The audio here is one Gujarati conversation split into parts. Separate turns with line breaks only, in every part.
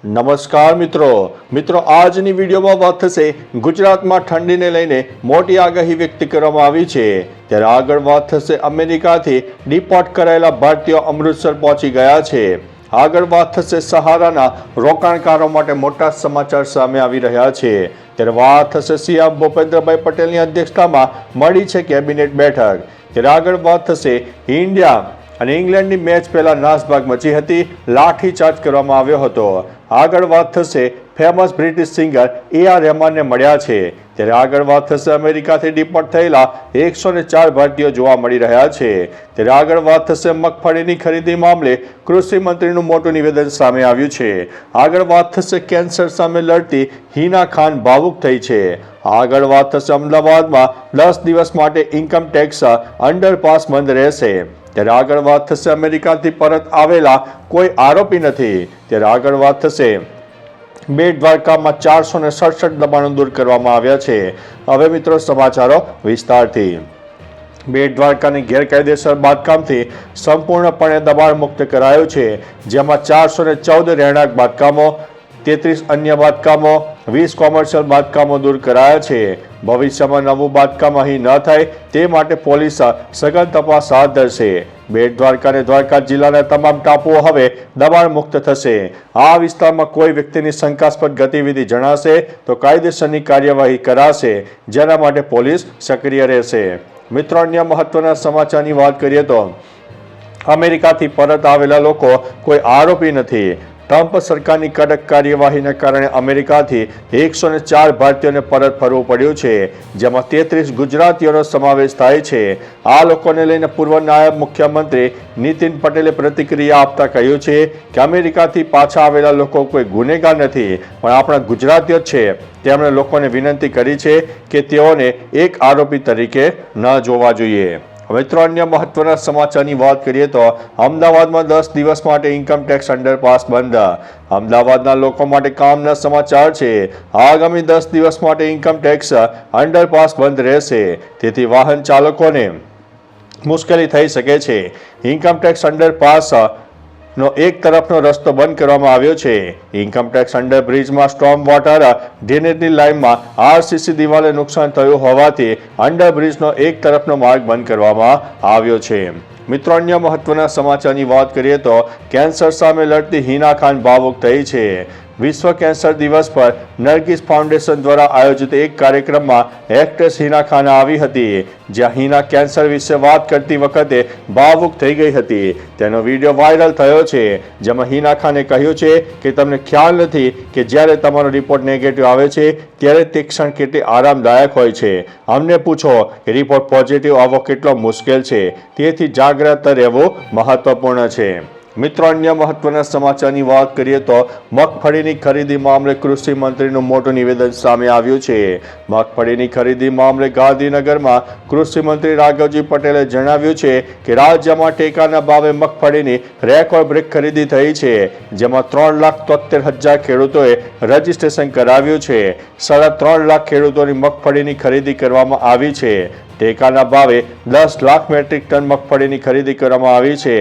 નમસ્કાર મિત્રો આજની વિડીયોમાં વાત થશે ગુજરાતમાં ઠંડીને લઈને મોટી આગાહી વ્યક્ત કરવામાં આવી છે। ત્યારે આગળ વાત થશે અમેરિકાથી ડિપોર્ટ કરાયેલા ભારતીયો અમૃતસર પહોંચી ગયા છે। આગળ વાત થશે સહારાના રોકાણકારો માટે મોટા સમાચાર સામે આવી રહ્યા છે। ત્યારે વાત થશે સીએમ ભૂપેન્દ્રભાઈ પટેલની અધ્યક્ષતામાં મળી છે કેબિનેટ બેઠક। ત્યારે આગળ વાત થશે ઇન્ડિયા અને ઇંગ્લેન્ડની મેચ પહેલા નાસભાગ મચી હતી, લાઠીચાર્જ કરવામાં આવ્યો હતો। આગળ વાત થશે ફેમસ બ્રિટિશ સિંગર AR રહેમાનને મળ્યા છે। ત્યારે આગળ વાત થશે અમેરિકાથી ડિપોર્ટ થયેલા 104 ભારતીયો જોવા મળી રહ્યા છે। ત્યારે આગળ વાત થશે મગફળીની ખરીદી મામલે કૃષિ મંત્રીનું મોટું નિવેદન સામે આવ્યું છે। આગળ વાત થશે કેન્સર સામે લડતી હિના ખાન ભાવુક થઈ છે। આગળ વાત થશે અમદાવાદમાં 10 દિવસ માટે ઇન્કમ ટેક્સ અંડરપાસ બંધ રહેશે। ત્યારે આગળ વાત થશે અમેરિકાથી પરત આવેલા કોઈ આરોપી નથી। ત્યારે આગળ વાત થશે બેટ દ્વારકામાં 467 દબાણો દૂર કરવામાં આવ્યા છે। હવે મિત્રો સમાચારો વિસ્તારથી। બેટ દ્વારકાની ગેરકાયદેસર બાંધકામથી સંપૂર્ણપણે દબાણ મુક્ત કરાયું છે, જેમાં 414 રહેણાંક બાંધકામો, 33 અન્ય બાંધકામો, 20 કોમર્શિયલ બાંધકામો દૂર કરાયા છે। ભવિષ્યમાં નવું બાંધકામ અહીં ન થાય તે માટે પોલીસ સઘન તપાસ હાથ ધરશે। બેટ દ્વારકા અને દ્વારકા જિલ્લાના તમામ ટાપુઓ હવે દબાણ મુક્ત થશે। આ વિસ્તારમાં કોઈ વ્યક્તિની શંકાસ્પદ ગતિવિધિ જણાશે તો કાયદેસરની કાર્યવાહી કરાશે, જેના માટે પોલીસ સક્રિય રહેશે। મિત્રો, અન્ય મહત્વના સમાચારની વાત કરીએ તો અમેરિકાથી પરત આવેલા લોકો કોઈ આરોપી નથી। ટ્રમ્પ સરકારની કડક કાર્યવાહીને કારણે અમેરિકાથી 104 ભારતીયોને પરત ફરવું પડ્યું છે, જેમાં 33 ગુજરાતીઓનો સમાવેશ થાય છે। આ લોકોને લઈને પૂર્વ નાયબ મુખ્યમંત્રી નીતિન પટેલે પ્રતિક્રિયા આપતા કહ્યું છે કે અમેરિકાથી પાછા આવેલા લોકો કોઈ ગુનેગાર નથી, પણ આપણા ગુજરાતીઓ જ છે। તેમણે લોકોને વિનંતી કરી છે કે તેઓને એક આરોપી તરીકે ન જોવા જોઈએ। મિત્રો, અન્ય મહત્વના સમાચારની વાત કરીએ તો અમદાવાદમાં 10 દિવસ માટે ઇન્કમ ટેક્સ અંડરપાસ બંધ। અમદાવાદના લોકો માટે કામના સમાચાર છે। આગામી 10 દિવસ માટે ઇન્કમ ટેક્સ અંડરપાસ બંધ રહેશે, તેથી વાહન ચાલકોને મુશ્કેલી થઈ શકે છે। ઇન્કમ ટેક્સ અંડરપાસ નો એક તરફનો રસ્તો બંધ કરવામાં આવ્યો છે। ઇન્કમ ટેક્સ અંડરબ્રિજમાં સ્ટોર્મ વોટર ડ્રેનેજની લાઇનમાં RCC દિવાલે નુકસાન થયું હોવાથી અંડરબ્રિજનો એક તરફનો માર્ગ બંધ કરવામાં આવ્યો છે। મિત્રો, અન્ય મહત્વના સમાચારની વાત કરીએ તો કેન્સર સામે લડતી હિના ખાન ભાવુક થઈ છે। વિશ્વ કેન્સર દિવસ પર નરગીસ ફાઉન્ડેશન દ્વારા આયોજિત એક કાર્યક્રમમાં એક્ટ્રેસ હિના ખાન આવી હતી, જ્યાં હિના કેન્સર વિશે વાત કરતી વખતે ભાવુક થઈ ગઈ હતી। તેનો વિડીયો વાયરલ થયો છે, જેમાં હિના ખાને કહ્યું છે કે તમને ખ્યાલ નથી કે જ્યારે તમારો રિપોર્ટ નેગેટિવ આવે છે ત્યારે તે ક્ષણ કેટલી આરામદાયક હોય છે। અમને પૂછો કે રિપોર્ટ પોઝિટિવ આવવો કેટલો મુશ્કેલ છે, તેથી જાગ્રત રહેવું મહત્વપૂર્ણ છે। મિત્રો, અન્ય મહત્વના સમાચારની વાત કરીએ તો મગફળીની ખરીદી મામલે કૃષિ મંત્રીનું મોટું નિવેદન સામે આવ્યું છે। મગફળીની ખરીદી મામલે ગાંધીનગરમાં કૃષિ મંત્રી રાઘવજી પટેલે જણાવ્યું છે કે રાજ્યમાં ટેકાના ભાવે મગફળીની રેકોર્ડ બ્રેક ખરીદી થઈ છે, જેમાં 3,73,000 ખેડૂતોએ રજીસ્ટ્રેશન કરાવ્યું છે। 3.5 લાખ ખેડૂતોની મગફળીની ખરીદી કરવામાં આવી છે। ટેકાના ભાવે 10 લાખ મેટ્રિક ટન મગફળીની ખરીદી કરવામાં આવી છે।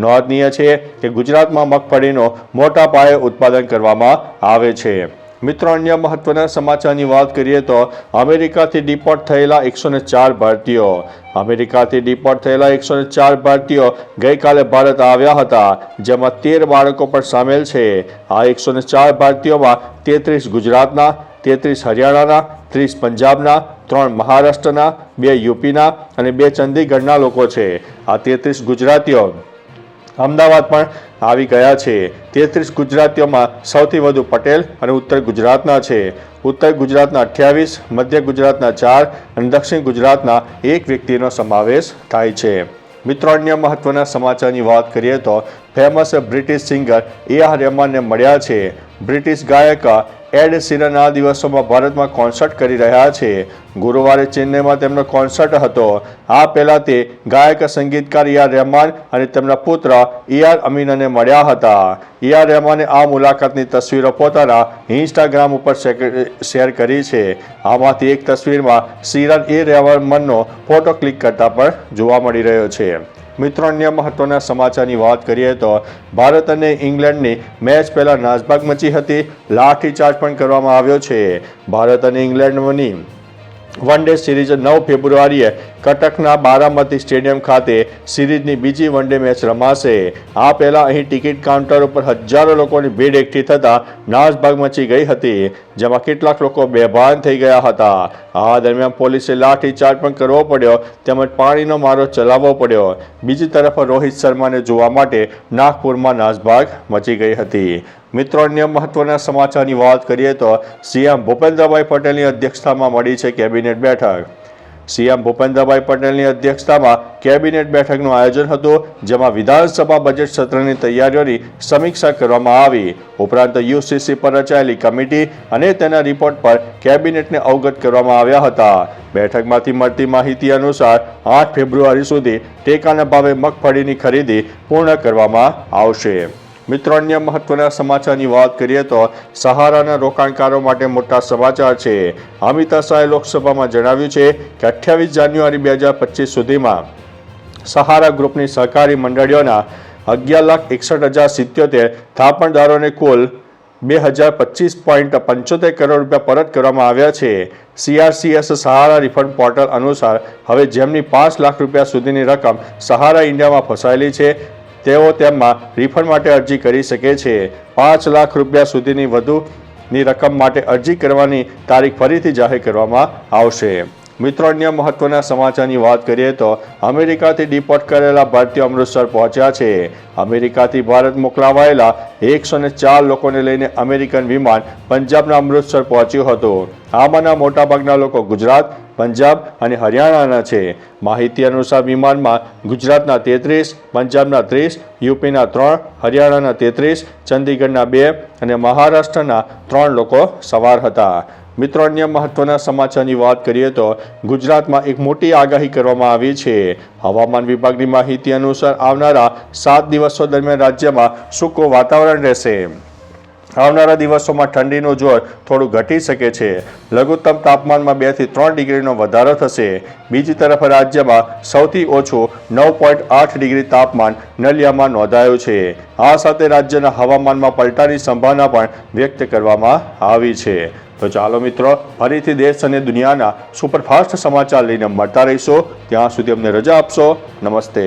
નોંધનીય છે કે ગુજરાતમાં મગફળીનો મોટા પાયે ઉત્પાદન કરવામાં આવે છે। મિત્રો, અન્ય મહત્વના સમાચારની વાત કરીએ તો અમેરિકાથી ડિપોર્ટ થયેલા 104 ભારતીયો। અમેરિકાથી ડિપોર્ટ થયેલા 104 ભારતીયો ગઈકાલે ભારત આવ્યા હતા, જેમાં 13 બાળકો પણ સામેલ છે। આ 104 ભારતીયોમાં 33 ગુજરાતના, 33 હરિયાણાના, 30 પંજાબના, 3 મહારાષ્ટ્રના, 2 યુપીના અને 2 ચંદીગઢના લોકો છે। આ 33 ગુજરાતીઓ અમદાવાદ પણ આવી ગયા છે। 33 ગુજરાતીઓમાં સૌથી વધુ પટેલ અને ઉત્તર ગુજરાતના છે। ઉત્તર ગુજરાતના 28, મધ્ય ગુજરાતના 4 અને દક્ષિણ ગુજરાતના 1 વ્યક્તિનો સમાવેશ થાય છે। મિત્રો, અન્ય મહત્વના સમાચારની વાત કરીએ તો ફેમસ બ્રિટિશ સિંગર AR રહેમાનને મળ્યા છે। બ્રિટિશ ગાયક એડ શીરન આ દિવસોમાં ભારતમાં કોન્સર્ટ કરી રહ્યા છે। ગુરુવારે ચેન્નઈમાં તેમનો કોન્સર્ટ હતો। આ પહેલા તે ગાયક સંગીતકાર AR રહેમાન અને તેમના પુત્ર AR અમીનને મળ્યા હતા। AR રહેમાને આ મુલાકાતની તસવીરો પોતાના ઇન્સ્ટાગ્રામ ઉપર શેર કરી છે। આમાંથી એક તસવીરમાં શીરન રહેમાનનો ફોટો ક્લિક કરતા પણ જોવા મળી રહ્યો છે। મિત્રો અન્ય મહત્વના સમાચારની વાત કરીએ તો ભારત અને ઇંગ્લેન્ડની મેચ પહેલા નાસભાગ મચી હતી, લાઠીચાર્જ પણ કરવામાં આવ્યો છે. ભારત અને ઇંગ્લેન્ડની વન ડે સિરીઝ 9 ફેબ્રુઆરીએ કટકના બારામતી સ્ટેડિયમ ખાતે સિરીઝની બીજી વન ડે મેચ રમાશે. આ પહેલા અહીં ટિકિટ કાઉન્ટર ઉપર હજારો લોકોની ભીડ એકઠી થતાં નાસભાગ મચી ગઈ હતી, જેમાં કેટલાક લોકો બેભાન થઈ ગયા હતા. આ દરમિયાન પોલીસે લાઠીચાર્જ પણ કરવો પડ્યો તેમજ પાણીનો મારો ચલાવવો પડ્યો. બીજી તરફ રોહિત શર્માને જોવા માટે નાગપુરમાં નાસભાગ મચી ગઈ હતી. મિત્રો અન્ય મહત્વના સમાચારની વાત કરીએ તો સીએમ ભૂપેન્દ્રભાઈ પટેલની અધ્યક્ષતામાં મળી છે કેબિનેટ બેઠક. સીએમ ભૂપેન્દ્રભાઈ પટેલની અધ્યક્ષતામાં કેબિનેટ બેઠકનું આયોજન હતું, જેમાં વિધાનસભા બજેટ સત્રની તૈયારીઓની સમીક્ષા કરવામાં આવી. ઉપરાંત યુસીસી પર રચાયેલી કમિટી અને તેના રિપોર્ટ પર કેબિનેટને અવગત કરવામાં આવ્યા હતા. બેઠકમાંથી મળતી માહિતી અનુસાર 8 ફેબ્રુઆરી સુધી ટેકાના ભાવે મગફળીની ખરીદી પૂર્ણ કરવામાં આવશે. મિત્રો અન્ય મહત્વના સમાચારની વાત કરીએ તો સહારાના રોકાણકારો માટે મોટા સમાચાર છે. અમિતા શાહે લોકસભામાં જણાવ્યું છે કે 28 જાન્યુઆરી 2025 સુધીમાં સહારા ગ્રુપની સહકારી મંડળીઓના 11,61,077 થાપણદારોને કુલ 2,025.75 કરોડ રૂપિયા પરત કરવામાં આવ્યા છે. CRCS સહારા રિફંડ પોર્ટલ અનુસાર હવે જેમની 5 લાખ રૂપિયા સુધીની રકમ સહારા ઇન્ડિયામાં ફસાયેલી છે તેઓ તેમાં રિફંડ માટે અરજી કરી શકે છે. 5 લાખ રૂપિયા સુધીની વધુની રકમ માટે અરજી કરવાની તારીખ ફરીથી જાહેર કરવામાં આવશે. મિત્રો અન્ય મહત્વના સમાચારની વાત કરીએ તો અમેરિકાથી ડિપોર્ટ કરેલા ભારતીયો અમૃતસર પહોંચ્યા છે. અમેરિકાથી ભારત મોકલાવાયેલા 104 લોકોને લઈને અમેરિકન વિમાન પંજાબના અમૃતસર પહોંચ્યું હતું. આમાંના મોટાભાગના લોકો ગુજરાત, પંજાબ અને હરિયાણાના છે. માહિતી અનુસાર વિમાનમાં ગુજરાતના 33, પંજાબના 30, યુપીના 3, હરિયાણાના 33, ચંદીગઢના 2 અને મહારાષ્ટ્રના 3 લોકો સવાર હતા. મિત્રો અન્ય મહત્વના સમાચારની વાત કરીએ તો ગુજરાતમાં એક મોટી આગાહી કરવામાં આવી છે. હવામાન વિભાગની માહિતી અનુસાર આવનારા 7 દિવસો દરમિયાન રાજ્યમાં સૂકું વાતાવરણ રહેશે. આવનારા દિવસોમાં ઠંડીનું જોર થોડું ઘટી શકે છે. લઘુત્તમ તાપમાનમાં 2 થી 3 ડિગ્રીનો વધારો થશે. બીજી તરફ રાજ્યમાં સૌથી ઓછું 9.8 ડિગ્રી તાપમાન નલિયામાં નોંધાયું છે. આ સાથે રાજ્યના હવામાનમાં પલટાની સંભાવના પણ વ્યક્ત કરવામાં આવી છે. તો ચાલો મિત્રો, ફરીથી દેશ અને દુનિયાના સુપરફાસ્ટ સમાચાર લઈને મળતા રહીશું. ત્યાં સુધી અમને રજા આપશો. નમસ્તે.